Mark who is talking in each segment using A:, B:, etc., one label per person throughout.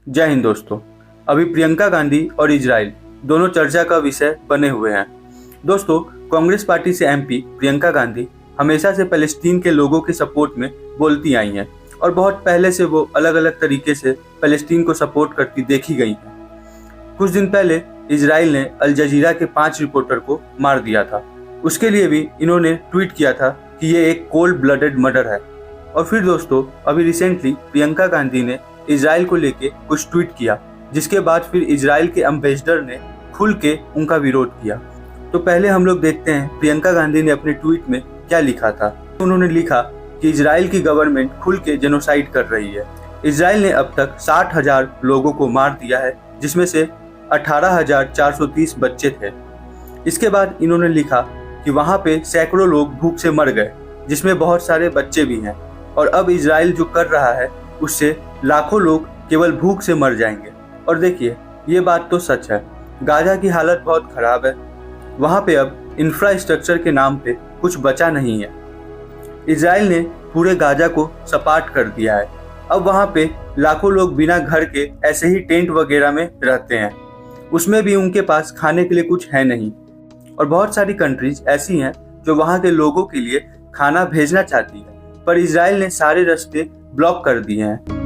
A: जय हिंद दोस्तों। अभी प्रियंका गांधी और इजराइल दोनों चर्चा का विषय बने हुए हैं। दोस्तों, कांग्रेस पार्टी से एमपी प्रियंका गांधी हमेशा से फलस्तीन के लोगों के सपोर्ट में बोलती आई हैं और बहुत पहले से वो अलग अलग तरीके से फलस्तीन को सपोर्ट करती देखी गई हैं। कुछ दिन पहले इजराइल ने अल जजीरा के 5 रिपोर्टर को मार दिया था। उसके लिए भी इन्होंने ट्वीट किया था कि ये एक कोल्ड ब्लडेड मर्डर है। और फिर दोस्तों, अभी रिसेंटली प्रियंका गांधी ने इजराइल को लेके कुछ ट्वीट किया, जिसके बाद फिर इजराइल के एम्बेसडर ने खुल के उनका विरोध किया। तो पहले हम लोग देखते हैं प्रियंका गांधी ने अपने ट्वीट में क्या लिखा था। उन्होंने लिखा कि इजराइल की गवर्नमेंट खुल के जेनोसाइड कर रही है। इजराइल ने अब तक 60,000 लोगों को मार दिया है, जिसमें से 18,430 बच्चे थे। इसके बाद इन्होंने लिखा कि वहां पे सैकड़ों लोग भूख से मर गए, जिसमें बहुत सारे बच्चे भी हैं। और अब इजराइल जो कर रहा है उससे लाखों लोग केवल भूख से मर जाएंगे। और देखिए, ये बात तो सच है। गाजा की हालत बहुत खराब है। वहां पे अब इंफ्रास्ट्रक्चर के नाम पे कुछ बचा नहीं है। इजराइल ने पूरे गाजा को सपाट कर दिया है। अब वहां पे लाखों लोग बिना घर के ऐसे ही टेंट वगैरह में रहते हैं। उसमें भी उनके पास खाने के लिए कुछ है नहीं। और बहुत सारी कंट्रीज ऐसी हैं जो वहां के लोगों के लिए खाना भेजना चाहती है, पर इजराइल ने सारे रास्ते ब्लॉक कर दिए हैं।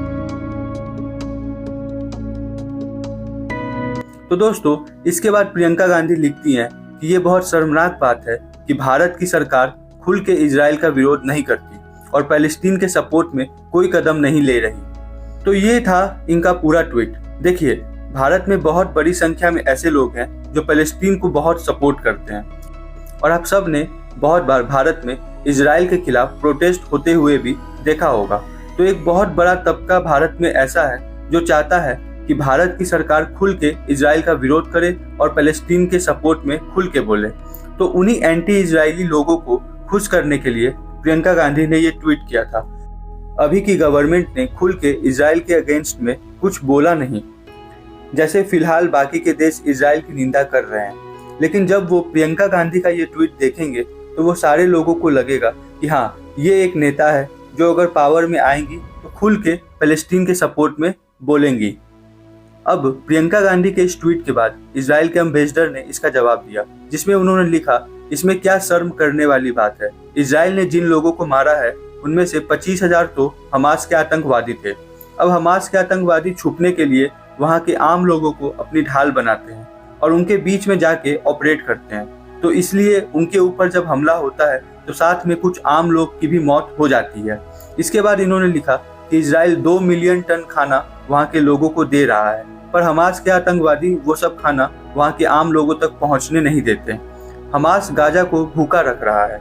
A: तो दोस्तों, इसके बाद प्रियंका गांधी लिखती हैं कि ये बहुत शर्मनाक बात है कि भारत की सरकार खुल के इजराइल का विरोध नहीं करती और पैलेस्टीन के सपोर्ट में कोई कदम नहीं ले रही। तो ये था इनका पूरा ट्वीट। देखिए, भारत में बहुत बड़ी संख्या में ऐसे लोग हैं जो पैलेस्टीन को बहुत सपोर्ट करते हैं। और आप सब ने बहुत बार भारत में इजराइल के खिलाफ प्रोटेस्ट होते हुए भी देखा होगा। तो एक बहुत बड़ा तबका भारत में ऐसा है जो चाहता है कि भारत की सरकार खुल के इजराइल का विरोध करे और पैलेस्टीन के सपोर्ट में खुल के बोले। तो उन्हीं एंटी इजरायली लोगों को खुश करने के लिए प्रियंका गांधी ने ये ट्वीट किया था। अभी की गवर्नमेंट ने खुल के इजराइल के अगेंस्ट में कुछ बोला नहीं, जैसे फिलहाल बाकी के देश इजराइल की निंदा कर रहे हैं। लेकिन जब वो प्रियंका गांधी का ये ट्वीट देखेंगे तो वो सारे लोगों को लगेगा कि हाँ, ये एक नेता है जो अगर पावर में आएंगी तो खुल के पैलेस्टीन के सपोर्ट में बोलेंगी। अब प्रियंका गांधी के इस ट्वीट के बाद इजराइल के एम्बेसडर ने इसका जवाब दिया, जिसमें उन्होंने लिखा, इसमें क्या शर्म करने वाली बात है। इजराइल ने जिन लोगों को मारा है उनमें से 25,000 तो हमास के आतंकवादी थे। अब हमास के आतंकवादी छुपने के लिए वहां के आम लोगों को अपनी ढाल बनाते हैं और उनके बीच में जाके ऑपरेट करते हैं। तो इसलिए उनके ऊपर जब हमला होता है तो साथ में कुछ आम लोग की भी मौत हो जाती है। इसके बाद इन्होंने लिखा कि इजराइल 2 मिलियन टन खाना वहां के लोगों को दे रहा है, पर हमास के आतंकवादी वो सब खाना वहां के आम लोगों तक पहुंचने नहीं देते। हमास गाजा को भूखा रख रहा है।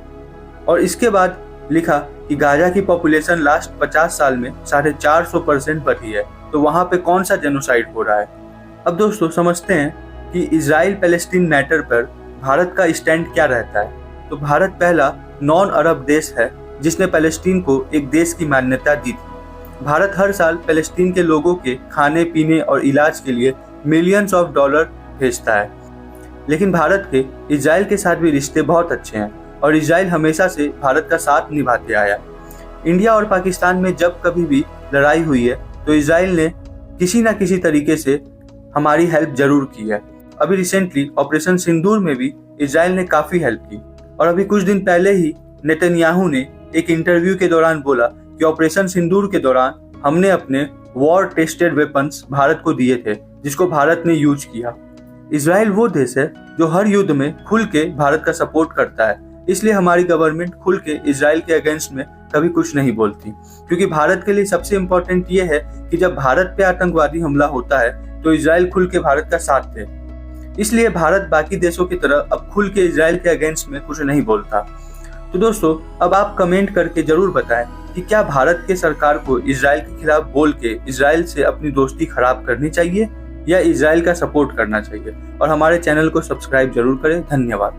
A: और इसके बाद लिखा कि गाजा की पॉपुलेशन लास्ट 50 साल में 450% बढ़ी है। तो वहां पे कौन सा जेनोसाइड हो रहा है। अब दोस्तों, समझते हैं कि इजराइल पैलेस्टीन मैटर पर भारत का स्टैंड क्या रहता है। तो भारत पहला नॉन अरब देश है जिसने पैलेस्टीन को एक देश की मान्यता दी थी। भारत हर साल पैलेस्टीन के लोगों के खाने पीने और इलाज के लिए मिलियंस ऑफ डॉलर भेजता है। लेकिन भारत के इजराइल के साथ भी रिश्ते बहुत अच्छे हैं और इजराइल हमेशा से भारत का साथ निभाते आया। इंडिया और पाकिस्तान में जब कभी भी लड़ाई हुई है तो इजराइल ने किसी न किसी तरीके से हमारी हेल्प जरूर की है। अभी रिसेंटली ऑपरेशन सिंदूर में भी इजराइल ने काफी हेल्प की। और अभी कुछ दिन पहले ही नेतन्याहू ने एक इंटरव्यू के दौरान बोला कि ऑपरेशन सिंदूर के दौरान हमने अपने वॉर टेस्टेड वेपन्स भारत को दिए थे, जिसको भारत ने यूज किया। इजराइल वो देश है जो हर युद्ध में खुल के भारत का सपोर्ट करता है। इसलिए हमारी गवर्नमेंट खुल के इजराइल के अगेंस्ट में कभी कुछ नहीं बोलती, क्योंकि भारत के लिए सबसे इम्पोर्टेंट ये है कि जब भारत पे आतंकवादी हमला होता है तो इजराइल खुल के भारत का साथ दे। इसलिए भारत बाकी देशों की तरह अब खुल के इजराइल के अगेंस्ट में कुछ नहीं बोलता। तो दोस्तों, अब आप कमेंट करके जरूर बताएं कि क्या भारत के सरकार को इजराइल के खिलाफ बोल के इजराइल से अपनी दोस्ती खराब करनी चाहिए या इजराइल का सपोर्ट करना चाहिए। और हमारे चैनल को सब्सक्राइब जरूर करें। धन्यवाद।